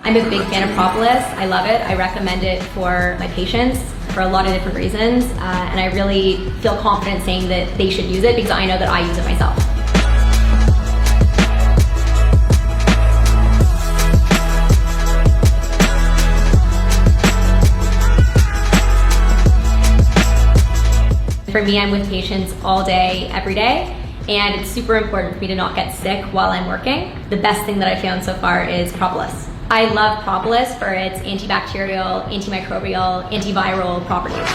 I'm a big fan of propolis. I love it. I recommend it for my patients for a lot of different reasons, and I really feel confident saying that they should use it because I know that I use it myself. For me, I'm with patients all day, every day, and it's super important for me to not get sick while I'm working. The best thing that I found so far is propolis. I love propolis for its antibacterial, antimicrobial, antiviral properties.